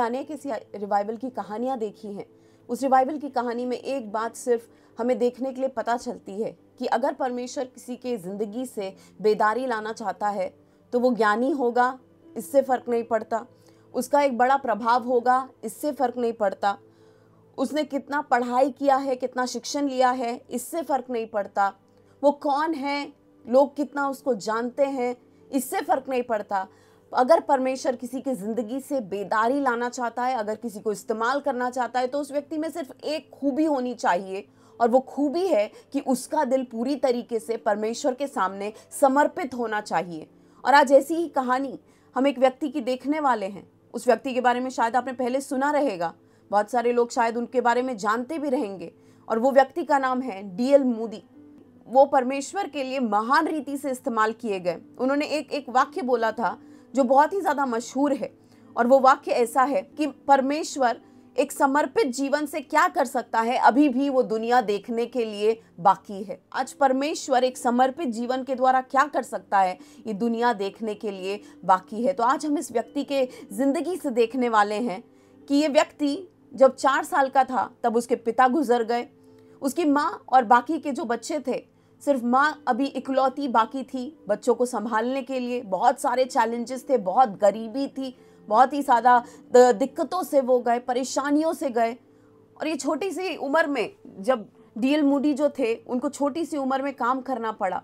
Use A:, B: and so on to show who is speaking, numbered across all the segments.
A: अनेक ऐसी रिवाइवल की कहानियाँ देखी हैं। उस रिवाइवल की कहानी में एक बात सिर्फ हमें देखने के लिए पता चलती है कि अगर परमेश्वर किसी के ज़िंदगी से बेदारी लाना चाहता है तो वो ज्ञानी होगा, इससे फ़र्क नहीं पड़ता। उसका एक बड़ा प्रभाव होगा, इससे फ़र्क नहीं पड़ता। उसने कितना पढ़ाई किया है, कितना शिक्षण लिया है, इससे फ़र्क नहीं पड़ता। वो कौन है, लोग कितना उसको जानते हैं, इससे फ़र्क नहीं पड़ता। अगर परमेश्वर किसी की ज़िंदगी से बेदारी लाना चाहता है, अगर किसी को इस्तेमाल करना चाहता है, तो उस व्यक्ति में सिर्फ एक खूबी होनी चाहिए, और वो खूबी है कि उसका दिल पूरी तरीके से परमेश्वर के सामने समर्पित होना चाहिए। और आज ऐसी ही कहानी हम एक व्यक्ति की देखने वाले हैं। उस व्यक्ति के बारे में शायद आपने पहले सुना रहेगा, बहुत सारे लोग शायद उनके बारे में जानते भी रहेंगे, और वो व्यक्ति का नाम है डीएल मूडी। वो परमेश्वर के लिए महान रीति से इस्तेमाल किए गए। उन्होंने एक वाक्य बोला था जो बहुत ही ज़्यादा मशहूर है, और वो वाक्य ऐसा है कि परमेश्वर एक समर्पित जीवन से क्या कर सकता है, अभी भी वो दुनिया देखने के लिए बाकी है। आज परमेश्वर एक समर्पित जीवन के द्वारा क्या कर सकता है, ये दुनिया देखने के लिए बाकी है। तो आज हम इस व्यक्ति के ज़िंदगी से देखने वाले हैं कि ये व्यक्ति जब 4 साल का था तब उसके पिता गुजर गए। उसकी माँ और बाकी के जो बच्चे थे, सिर्फ माँ अभी इकलौती बाकी थी बच्चों को संभालने के लिए। बहुत सारे चैलेंजेस थे, बहुत गरीबी थी, बहुत ही ज़्यादा दिक्कतों से वो गए, परेशानियों से गए। और ये छोटी सी उम्र में, जब डीएल मूडी जो थे उनको छोटी सी उम्र में काम करना पड़ा।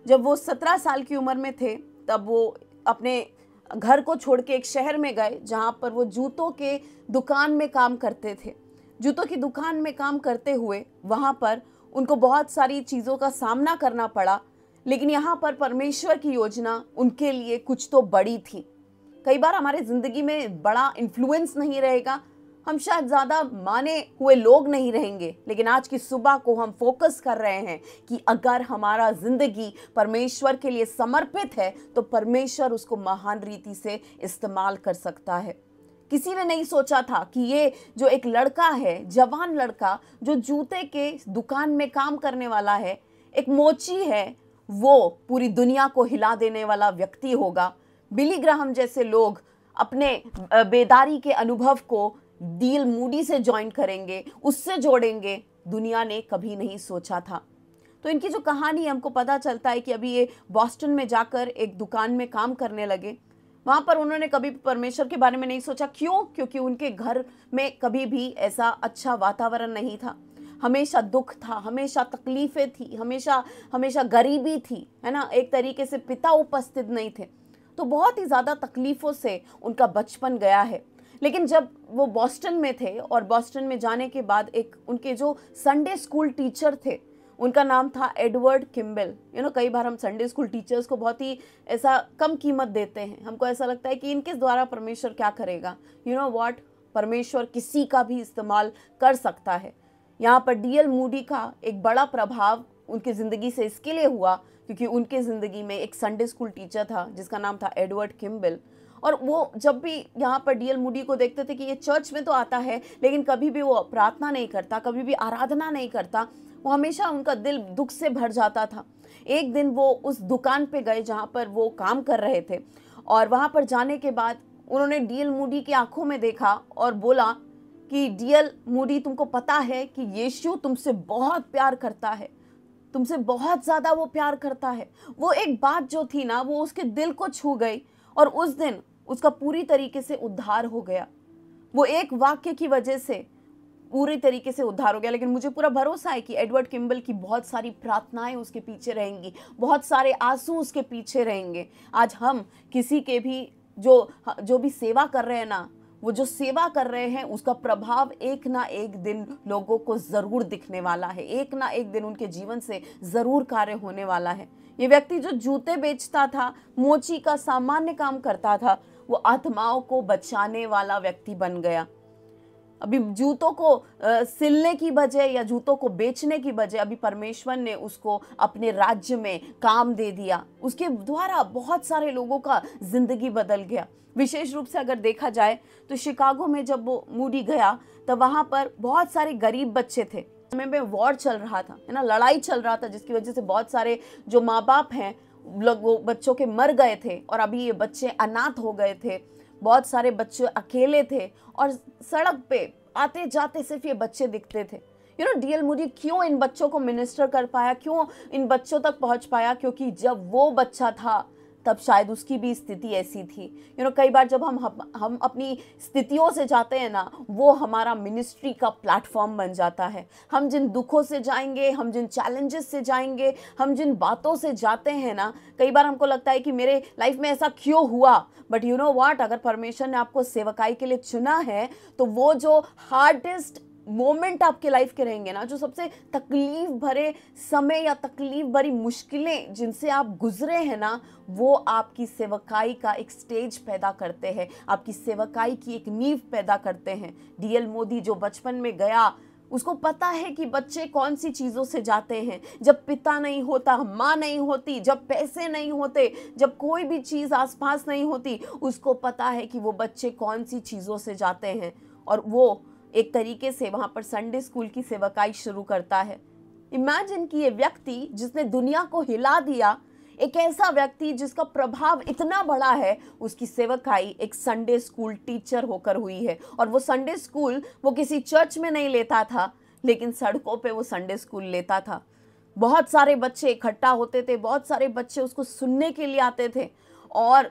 A: जब वो 17 साल की उम्र में थे तब वो अपने घर को छोड़ के एक शहर में गए जहाँ पर वो जूतों के दुकान में काम करते थे। जूतों की दुकान में काम करते हुए वहाँ पर उनको बहुत सारी चीज़ों का सामना करना पड़ा, लेकिन यहाँ पर परमेश्वर की योजना उनके लिए कुछ तो बड़ी थी। कई बार हमारे ज़िंदगी में बड़ा इन्फ्लुएंस नहीं रहेगा, हम शायद ज़्यादा माने हुए लोग नहीं रहेंगे, लेकिन आज की सुबह को हम फोकस कर रहे हैं कि अगर हमारा ज़िंदगी परमेश्वर के लिए समर्पित है तो परमेश्वर उसको महान रीति से इस्तेमाल कर सकता है। किसी ने नहीं सोचा था कि ये जो एक लड़का है, जवान लड़का जो जूते के दुकान में काम करने वाला है, एक मोची है, वो पूरी दुनिया को हिला देने वाला व्यक्ति होगा। बिली ग्राहम जैसे लोग अपने बेदारी के अनुभव को डीएल मूडी से ज्वाइन करेंगे, उससे जोड़ेंगे, दुनिया ने कभी नहीं सोचा था। तो इनकी जो कहानी हमको पता चलता है कि अभी ये बॉस्टन में जाकर एक दुकान में काम करने लगे। वहाँ पर उन्होंने कभी परमेश्वर के बारे में नहीं सोचा। क्यों? क्योंकि उनके घर में कभी भी ऐसा अच्छा वातावरण नहीं था। हमेशा दुख था, हमेशा तकलीफ़ें थी, हमेशा गरीबी थी, है ना। एक तरीके से पिता उपस्थित नहीं थे, तो बहुत ही ज़्यादा तकलीफ़ों से उनका बचपन गया है। लेकिन जब वो बॉस्टन में थे और बॉस्टन में जाने के बाद एक उनके जो संडे स्कूल टीचर थे, उनका नाम था एडवर्ड किम्बल। कई बार हम संडे स्कूल टीचर्स को बहुत ही ऐसा कम कीमत देते हैं। हमको ऐसा लगता है कि इनके द्वारा परमेश्वर क्या करेगा। व्हाट, परमेश्वर किसी का भी इस्तेमाल कर सकता है। यहाँ पर डीएल मूडी का एक बड़ा प्रभाव उनकी ज़िंदगी से इसके लिए हुआ क्योंकि उनके ज़िंदगी में एक संडे स्कूल टीचर था जिसका नाम था एडवर्ड किम्बल। और वो जब भी यहाँ पर डीएल मूडी को देखते थे कि ये चर्च में तो आता है लेकिन कभी भी वो प्रार्थना नहीं करता, कभी भी आराधना नहीं करता, वो हमेशा उनका दिल दुख से भर जाता था। एक दिन वो उस दुकान पे गए जहाँ पर वो काम कर रहे थे, और वहाँ पर जाने के बाद उन्होंने डीएल मूडी की आंखों में देखा और बोला कि डीएल मूडी, तुमको पता है कि यीशु तुमसे बहुत प्यार करता है, तुमसे बहुत ज़्यादा वो प्यार करता है। वो एक बात जो थी ना, वो उसके दिल को छू गई और उस दिन उसका पूरी तरीके से उद्धार हो गया। वो एक वाक्य की वजह से पूरी तरीके से उद्धार हो गया। लेकिन मुझे पूरा भरोसा है कि एडवर्ड किम्बल की बहुत सारी प्रार्थनाएं उसके पीछे रहेंगी, बहुत सारे आंसू उसके पीछे रहेंगे। आज हम किसी के भी जो भी सेवा कर रहे हैं ना, वो जो सेवा कर रहे हैं उसका प्रभाव एक ना एक दिन लोगों को ज़रूर दिखने वाला है, एक ना एक दिन उनके जीवन से ज़रूर कार्य होने वाला है। ये व्यक्ति जो जूते बेचता था, मोची का सामान्य काम करता था, वो आत्माओं को बचाने वाला व्यक्ति बन गया। अभी जूतों को सिलने की बजाय या जूतों को बेचने की बजाय अभी परमेश्वर ने उसको अपने राज्य में काम दे दिया। उसके द्वारा बहुत सारे लोगों का जिंदगी बदल गया। विशेष रूप से अगर देखा जाए तो शिकागो में जब वो मूडी गया तब वहाँ पर बहुत सारे गरीब बच्चे थे। समय में वॉर चल रहा था, है ना, लड़ाई चल रहा था, जिसकी वजह से बहुत सारे जो माँ बाप हैं लोग वो बच्चों के मर गए थे और अभी ये बच्चे अनाथ हो गए थे। बहुत सारे बच्चे अकेले थे और सड़क पे आते जाते सिर्फ ये बच्चे दिखते थे। डीएल मूडी क्यों इन बच्चों को मिनिस्टर कर पाया, क्यों इन बच्चों तक पहुंच पाया? क्योंकि जब वो बच्चा था तब शायद उसकी भी स्थिति ऐसी थी। कई बार जब हम अपनी स्थितियों से जाते हैं ना, वो हमारा मिनिस्ट्री का प्लेटफॉर्म बन जाता है। हम जिन दुखों से जाएंगे, हम जिन चैलेंजेस से जाएंगे, हम जिन बातों से जाते हैं ना, कई बार हमको लगता है कि मेरे लाइफ में ऐसा क्यों हुआ, बट यू नो व्हाट, अगर परमेश्वर ने आपको सेवकाई के लिए चुना है तो वो जो हार्डेस्ट मोमेंट आपके लाइफ के रहेंगे ना, जो सबसे तकलीफ भरे समय या तकलीफ भरी मुश्किलें जिनसे आप गुजरे हैं ना, वो आपकी सेवकाई का एक स्टेज पैदा करते हैं, आपकी सेवकाई की एक नींव पैदा करते हैं। डीएल मोदी जो बचपन में गया, उसको पता है कि बच्चे कौन सी चीज़ों से जाते हैं। जब पिता नहीं होता, माँ नहीं होती, जब पैसे नहीं होते, जब कोई भी चीज़ आसपास नहीं होती, उसको पता है कि वो बच्चे कौन सी चीज़ों से जाते हैं। और वो एक तरीके से वहाँ पर संडे स्कूल की सेवकाई शुरू करता है। इमेजिन कि ये व्यक्ति जिसने दुनिया को हिला दिया, एक ऐसा व्यक्ति जिसका प्रभाव इतना बड़ा है, उसकी सेवकाई एक संडे स्कूल टीचर होकर हुई है। और वो संडे स्कूल वो किसी चर्च में नहीं लेता था, लेकिन सड़कों पे वो संडे स्कूल लेता था। बहुत सारे बच्चे इकट्ठा होते थे, बहुत सारे बच्चे उसको सुनने के लिए आते थे, और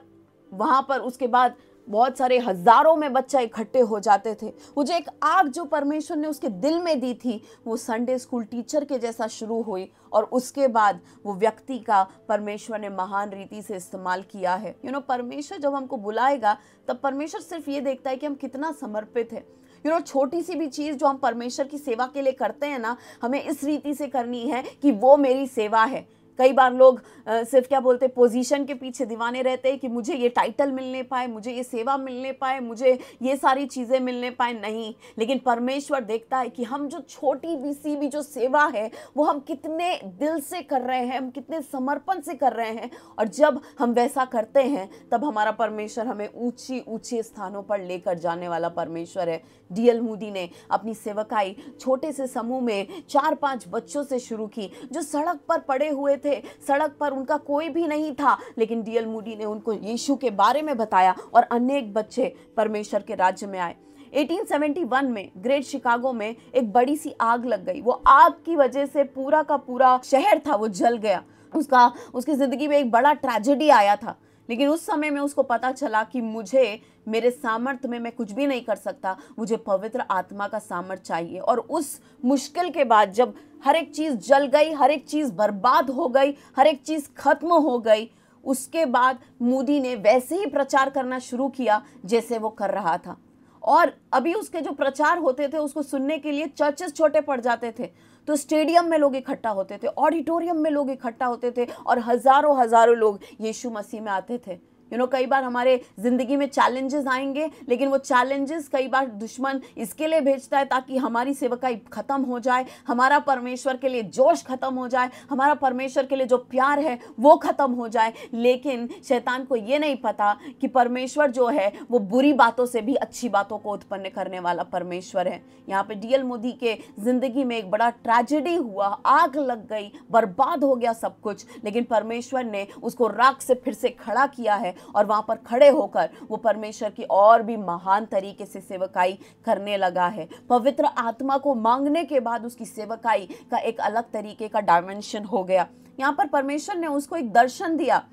A: वहाँ पर उसके बाद बहुत सारे हजारों में बच्चा इकट्ठे हो जाते थे। वो जो एक आग जो परमेश्वर ने उसके दिल में दी थी, वो संडे स्कूल टीचर के जैसा शुरू हुई, और उसके बाद वो व्यक्ति का परमेश्वर ने महान रीति से इस्तेमाल किया है। परमेश्वर जब हमको बुलाएगा, तब परमेश्वर सिर्फ ये देखता है कि हम कितना समर्पित है। छोटी सी भी चीज़ जो हम परमेश्वर की सेवा के लिए करते हैं ना, हमें इस रीति से करनी है कि वो मेरी सेवा है। कई बार लोग सिर्फ क्या बोलते, पोजीशन के पीछे दीवाने रहते हैं कि मुझे ये टाइटल मिलने पाए, मुझे ये सेवा मिलने पाए, मुझे ये सारी चीज़ें मिलने पाए। नहीं, लेकिन परमेश्वर देखता है कि हम जो छोटी सी भी जो सेवा है, वो हम कितने दिल से कर रहे हैं, हम कितने समर्पण से कर रहे हैं। और जब हम वैसा करते हैं, तब हमारा परमेश्वर हमें ऊंची ऊंचे स्थानों पर लेकर जाने वाला परमेश्वर है। डीएल मूडी ने अपनी सेवकाई छोटे से समूह में 4-5 बच्चों से शुरू की, जो सड़क पर पड़े हुए थे। सड़क पर उनका कोई भी नहीं था, लेकिन डीएल मूडी ने उनको यीशु के बारे में बताया, और अनेक बच्चे परमेश्वर के राज्य में आए। 1871 में ग्रेट शिकागो में एक बड़ी सी आग लग गई। वो आग की वजह से पूरा का पूरा शहर था वो जल गया। उसकी जिंदगी में एक बड़ा ट्रेजेडी आया था। लेकिन उस समय में उसको पता चला कि मुझे मेरे सामर्थ्य में मैं कुछ भी नहीं कर सकता, मुझे पवित्र आत्मा का सामर्थ्य चाहिए। और उस मुश्किल के बाद जब हर एक चीज़ जल गई, हर एक चीज़ बर्बाद हो गई, हर एक चीज़ खत्म हो गई, उसके बाद मूडी ने वैसे ही प्रचार करना शुरू किया जैसे वो कर रहा था। और अभी उसके जो प्रचार होते थे, उसको सुनने के लिए चर्चेस छोटे पड़ जाते थे, तो स्टेडियम में लोग इकट्ठा होते थे, ऑडिटोरियम में लोग इकट्ठा होते थे, और हजारों हजारों लोग यीशु मसीह में आते थे। कई बार हमारे जिंदगी में चैलेंजेस आएंगे, लेकिन वो चैलेंजेस कई बार दुश्मन इसके लिए भेजता है ताकि हमारी सेवकाई खत्म हो जाए, हमारा परमेश्वर के लिए जोश खत्म हो जाए, हमारा परमेश्वर के लिए जो प्यार है वो खत्म हो जाए। लेकिन शैतान को ये नहीं पता कि परमेश्वर जो है वो बुरी बातों से भी अच्छी बातों को उत्पन्न करने वाला परमेश्वर है। यहाँ पे डीएल मोदी के जिंदगी में एक बड़ा ट्रेजेडी हुआ, आग लग गई, बर्बाद हो गया सब कुछ, लेकिन परमेश्वर ने उसको राख से फिर से खड़ा किया है, और वहां पर खड़े होकर वो परमेश्वर की और भी महान तरीके से सेवकाई करने लगा है। पवित्र आत्मा को मांगने के बाद उसकी सेवकाई का एक अलग तरीके का डायमेंशन हो गया। यहाँ पर परमेश्वर ने उसको एक दर्शन दिया।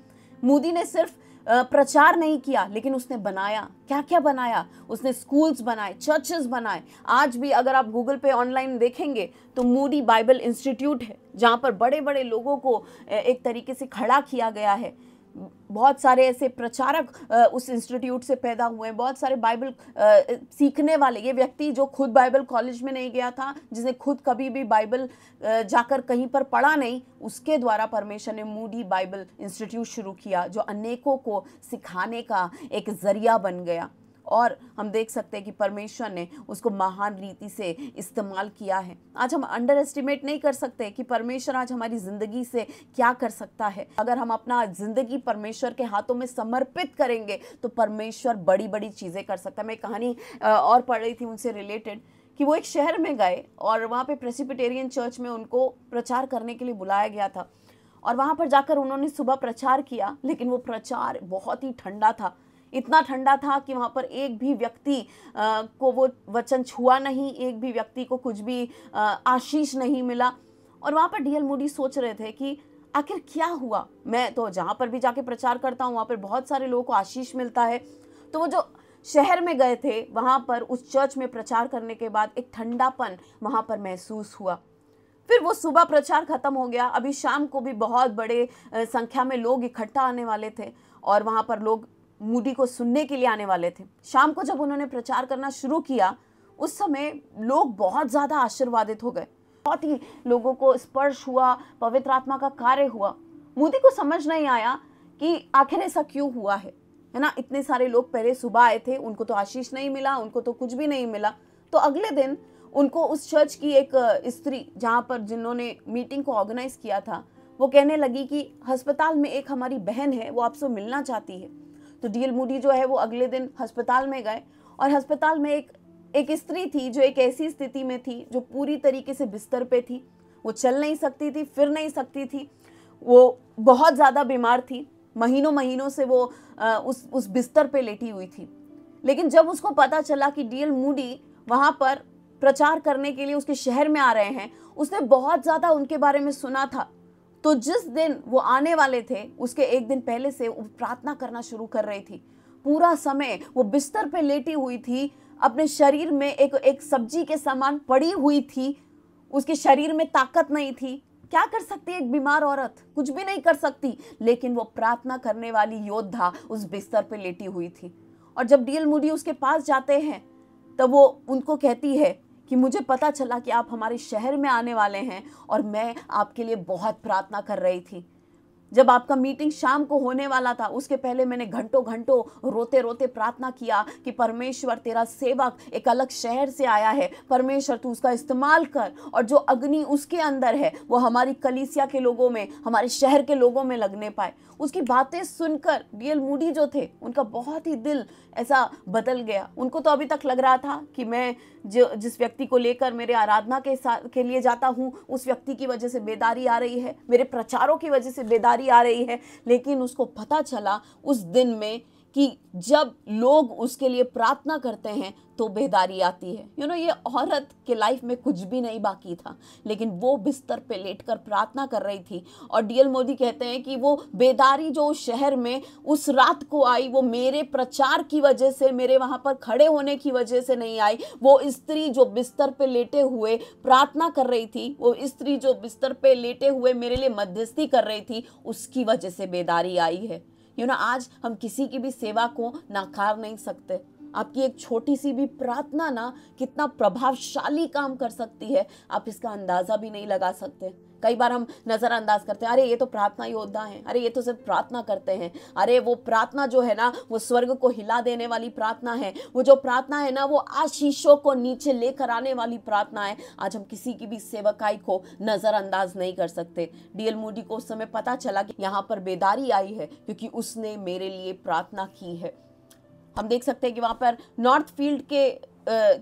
A: मूडी ने सिर्फ प्रचार नहीं किया, लेकिन उसने बनाया। क्या क्या बनाया? उसने स्कूल्स बनाए, चर्चेस बनाए। आज भी अगर आप गूगल पे ऑनलाइन देखेंगे तो मूडी बाइबल इंस्टीट्यूट है, जहाँ पर बड़े बड़े लोगों को एक तरीके से खड़ा किया गया है। बहुत सारे ऐसे प्रचारक उस इंस्टीट्यूट से पैदा हुए हैं, बहुत सारे बाइबल सीखने वाले। ये व्यक्ति जो खुद बाइबल कॉलेज में नहीं गया था, जिसने खुद कभी भी बाइबल जाकर कहीं पर पढ़ा नहीं, उसके द्वारा परमेश्वर ने मूडी बाइबल इंस्टीट्यूट शुरू किया, जो अनेकों को सिखाने का एक जरिया बन गया। और हम देख सकते हैं कि परमेश्वर ने उसको महान रीति से इस्तेमाल किया है। आज हम अंडर एस्टिमेट नहीं कर सकते कि परमेश्वर आज हमारी ज़िंदगी से क्या कर सकता है। अगर हम अपना ज़िंदगी परमेश्वर के हाथों में समर्पित करेंगे तो परमेश्वर बड़ी बड़ी चीज़ें कर सकता है। मैं कहानी और पढ़ रही थी उनसे रिलेटेड, कि वो एक शहर में गए और वहाँ पे प्रेसिबिटेरियन चर्च में उनको प्रचार करने के लिए बुलाया गया था, और वहाँ पर जाकर उन्होंने सुबह प्रचार किया, लेकिन वो प्रचार बहुत ही ठंडा था। इतना ठंडा था कि वहाँ पर एक भी व्यक्ति को वो वचन छुआ नहीं, एक भी व्यक्ति को कुछ भी आशीष नहीं मिला। और वहाँ पर डीएल मूडी सोच रहे थे कि आखिर क्या हुआ। मैं तो जहाँ पर भी जाके प्रचार करता हूँ वहाँ पर बहुत सारे लोगों को आशीष मिलता है। तो वो जो शहर में गए थे वहाँ पर उस चर्च में प्रचार करने के बाद एक ठंडापन वहाँ पर महसूस हुआ। फिर वो सुबह प्रचार खत्म हो गया, अभी शाम को भी बहुत बड़े संख्या में लोग इकट्ठा आने वाले थे और वहाँ पर लोग मूडी को सुनने के लिए आने वाले थे। शाम को जब उन्होंने प्रचार करना शुरू किया उस समय लोग बहुत ज़्यादा आशीर्वादित हो गए, बहुत ही लोगों को स्पर्श हुआ, पवित्र आत्मा का कार्य हुआ। मूडी को समझ नहीं आया कि आखिर ऐसा क्यों हुआ है ना। इतने सारे लोग पहले सुबह आए थे, उनको तो आशीष नहीं मिला, उनको तो कुछ भी नहीं मिला। तो अगले दिन उनको उस चर्च की एक स्त्री जहाँ पर जिन्होंने मीटिंग को ऑर्गेनाइज किया था वो कहने लगी कि अस्पताल में एक हमारी बहन है, वो आपसे मिलना चाहती है। तो डीएल मूडी जो है वो अगले दिन अस्पताल में गए और अस्पताल में एक स्त्री थी जो एक ऐसी स्थिति में थी जो पूरी तरीके से बिस्तर पे थी। वो चल नहीं सकती थी, फिर नहीं सकती थी, वो बहुत ज़्यादा बीमार थी, महीनों महीनों से वो उस बिस्तर पे लेटी हुई थी। लेकिन जब उसको पता चला कि डीएल मूडी वहाँ पर प्रचार करने के लिए उसके शहर में आ रहे हैं, उसने बहुत ज़्यादा उनके बारे में सुना था। तो जिस दिन वो आने वाले थे उसके एक दिन पहले से वो प्रार्थना करना शुरू कर रही थी। पूरा समय वो बिस्तर पे लेटी हुई थी, अपने शरीर में एक सब्जी के समान पड़ी हुई थी, उसके शरीर में ताकत नहीं थी। क्या कर सकती है एक बीमार औरत? कुछ भी नहीं कर सकती। लेकिन वो प्रार्थना करने वाली योद्धा उस बिस्तर पे लेटी हुई थी। और जब डीएल मूडी उसके पास जाते हैं तब वो उनको कहती है कि मुझे पता चला कि आप हमारे शहर में आने वाले हैं और मैं आपके लिए बहुत प्रार्थना कर रही थी। जब आपका मीटिंग शाम को होने वाला था उसके पहले मैंने घंटों घंटों रोते रोते प्रार्थना किया कि परमेश्वर तेरा सेवक एक अलग शहर से आया है, परमेश्वर तू उसका इस्तेमाल कर और जो अग्नि उसके अंदर है वो हमारी कलीसिया के लोगों में, हमारे शहर के लोगों में लगने पाए। उसकी बातें सुनकर डीएल मूडी जो थे उनका बहुत ही दिल ऐसा बदल गया। उनको तो अभी तक लग रहा था कि मैं जिस व्यक्ति को लेकर मेरे आराधना के लिए जाता हूँ उस व्यक्ति की वजह से बेदारी आ रही है, मेरे प्रचारों की वजह से बेदारी आ रही है। लेकिन उसको पता चला उस दिन में कि जब लोग उसके लिए प्रार्थना करते हैं तो बेदारी आती है। ये औरत के लाइफ में कुछ भी नहीं बाकी था, लेकिन वो बिस्तर पे लेटकर प्रार्थना कर रही थी। और डीएल मोदी कहते हैं कि वो बेदारी जो उस शहर में उस रात को आई वो मेरे प्रचार की वजह से, मेरे वहां पर खड़े होने की वजह से नहीं आई। वो स्त्री जो बिस्तर पे लेटे हुए प्रार्थना कर रही थी, वो स्त्री जो बिस्तर पे लेटे हुए मेरे लिए मध्यस्थी कर रही थी, उसकी वजह से बेदारी आई है। आज हम किसी की भी सेवा को नकार नहीं सकते। आपकी एक छोटी सी भी प्रार्थना ना कितना प्रभावशाली काम कर सकती है, आप इसका अंदाजा भी नहीं लगा सकते। कई बार हम नजरअंदाज करते हैं, अरे ये तो प्रार्थना योद्धा हैं, अरे ये तो सिर्फ प्रार्थना करते हैं, अरे वो प्रार्थना जो है ना वो स्वर्ग को हिला देने वाली प्रार्थना है, वो जो प्रार्थना है ना वो आशीषों को नीचे लेकर आने वाली प्रार्थना है। आज हम किसी की भी सेवकाई को नजरअंदाज नहीं कर सकते। डीएल मूडी को उस समय पता चला कि यहाँ पर बेदारी आई है क्योंकि उसने मेरे लिए प्रार्थना की है। हम देख सकते हैं कि वहाँ पर नॉर्थ फील्ड के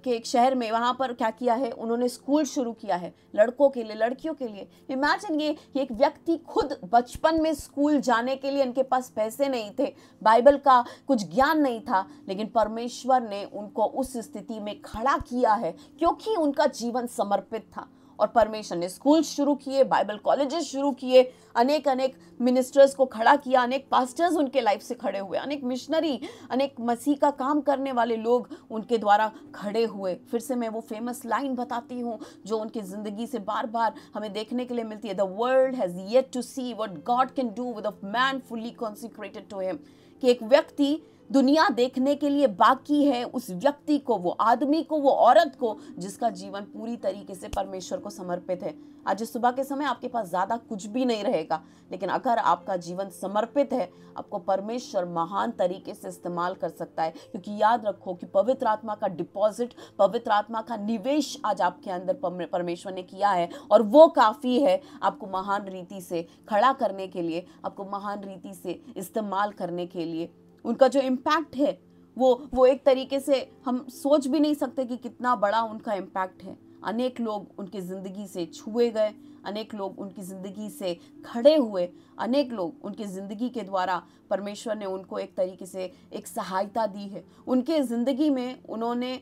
A: एक शहर में वहाँ पर क्या किया है, उन्होंने स्कूल शुरू किया है लड़कों के लिए, लड़कियों के लिए। इमेजिन ये एक व्यक्ति खुद बचपन में स्कूल जाने के लिए इनके पास पैसे नहीं थे, बाइबल का कुछ ज्ञान नहीं था, लेकिन परमेश्वर ने उनको उस स्थिति में खड़ा किया है क्योंकि उनका जीवन समर्पित था। और परमेश्वर ने स्कूल शुरू किए, बाइबल कॉलेजेस शुरू किए, अनेक मिनिस्टर्स को खड़ा किया, अनेक पास्टर्स उनके लाइफ से खड़े हुए, अनेक मिशनरी, अनेक मसीह का काम करने वाले लोग उनके द्वारा खड़े हुए। फिर से मैं वो फेमस लाइन बताती हूँ जो उनकी जिंदगी से बार बार हमें देखने के लिए मिलती है, the world has yet to see what God can do with a man fully consecrated to him. कि एक व्यक्ति दुनिया देखने के लिए बाकी है उस व्यक्ति को, वो आदमी को, वो औरत को जिसका जीवन पूरी तरीके से परमेश्वर को समर्पित है। आज सुबह के समय आपके पास ज्यादा कुछ भी नहीं रहेगा, लेकिन अगर आपका जीवन समर्पित है आपको परमेश्वर महान तरीके से इस्तेमाल कर सकता है। क्योंकि याद रखो कि पवित्र आत्मा का डिपॉजिट, पवित्र आत्मा का निवेश आज आपके अंदर परमेश्वर ने किया है और वो काफी है आपको महान रीति से खड़ा करने के लिए, आपको महान रीति से इस्तेमाल करने के लिए। उनका जो इम्पैक्ट है वो एक तरीके से हम सोच भी नहीं सकते कि कितना बड़ा उनका इम्पैक्ट है। अनेक लोग उनकी ज़िंदगी से छुए गए, अनेक लोग उनकी ज़िंदगी से खड़े हुए, अनेक लोग उनकी ज़िंदगी के द्वारा परमेश्वर ने उनको एक तरीके से एक सहायता दी है। उनके ज़िंदगी में उन्होंने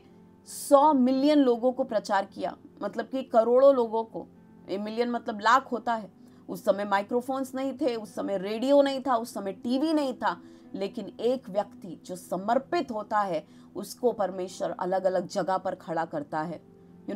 A: 100 मिलियन लोगों को प्रचार किया, मतलब कि करोड़ों लोगों को। मिलियन मतलब लाख होता है। उस समय माइक्रोफोन्स नहीं थे, उस समय रेडियो नहीं था, उस समय टीवी नहीं था, लेकिन एक व्यक्ति जो समर्पित होता है उसको परमेश्वर अलग अलग जगह पर खड़ा करता है।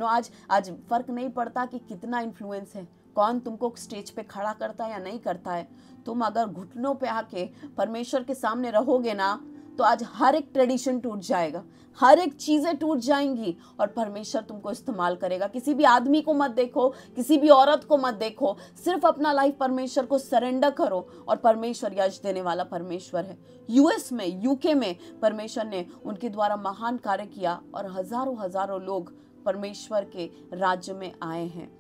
A: आज फर्क नहीं पड़ता कि कितना इन्फ्लुएंस है, कौन तुमको स्टेज पे खड़ा करता है या नहीं करता है। तुम अगर घुटनों पे आके परमेश्वर के सामने रहोगे ना, तो आज हर एक ट्रेडिशन टूट जाएगा, हर एक चीजें टूट जाएंगी और परमेश्वर तुमको इस्तेमाल करेगा। किसी भी आदमी को मत देखो, किसी भी औरत को मत देखो, सिर्फ अपना लाइफ परमेश्वर को सरेंडर करो और परमेश्वर यश देने वाला परमेश्वर है। यूएस में, यूके में परमेश्वर ने उनके द्वारा महान कार्य किया और हजारों हजारों लोग परमेश्वर के राज्य में आए हैं।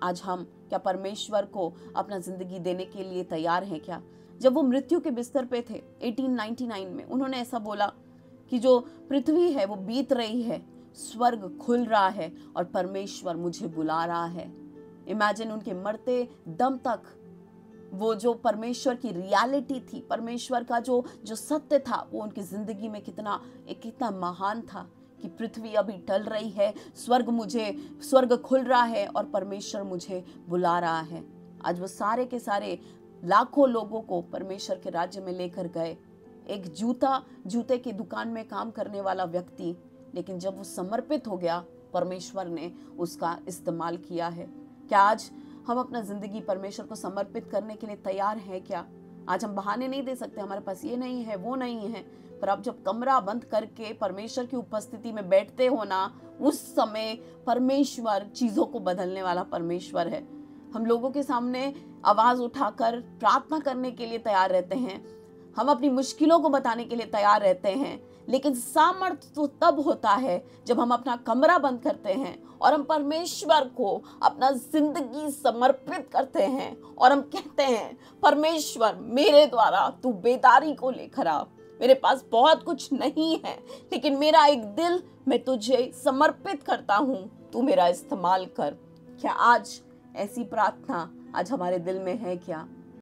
A: आज हम क्या परमेश्वर को अपना जिंदगी देने के लिए तैयार हैं क्या? जब वो मृत्यु के बिस्तर पे थे 1899 में, उन्होंने ऐसा बोला कि जो पृथ्वी है वो बीत रही है, स्वर्ग खुल रहा है और परमेश्वर मुझे बुला रहा है। इमेजिन, उनके मरते दम तक वो जो परमेश्वर की रियलिटी थी, परमेश्वर का जो सत्य था, वो उनकी जिंदगी में कितना महान था कि पृथ्वी अभी टल रही है, स्वर्ग खुल रहा है और परमेश्वर मुझे बुला रहा है। आज वो सारे के सारे लाखों लोगों को परमेश्वर के राज्य में लेकर गए। एक जूते की दुकान में काम करने वाला व्यक्ति, लेकिन जब वो समर्पित हो गया, परमेश्वर ने उसका इस्तेमाल किया है। क्या आज हम अपना जिंदगी परमेश्वर को समर्पित करने के लिए तैयार हैं क्या? आज हम बहाने नहीं दे सकते, हमारे पास ये नहीं है, वो नहीं है, पर आप जब कमरा बंद करके परमेश्वर की उपस्थिति में बैठते हो ना, उस समय परमेश्वर चीजों को बदलने वाला परमेश्वर है। हम लोगों के सामने आवाज उठाकर प्रार्थना करने के लिए तैयार रहते हैं, हम अपनी मुश्किलों को बताने के लिए तैयार रहते हैं, लेकिन सामर्थ्य तो तब होता है जब हम अपना कमरा बंद करते हैं और हम परमेश्वर को अपना जिंदगी समर्पित करते हैं और हम कहते हैं, परमेश्वर मेरे द्वारा तू बेदारी को लेकर आ। मेरे पास बहुत कुछ नहीं है, लेकिन मेरा एक दिल मैं तुझे समर्पित करता हूँ, तू मेरा इस्तेमाल कर। क्या आज ऐसी प्रार्थना आज हमारे दिल में है क्या?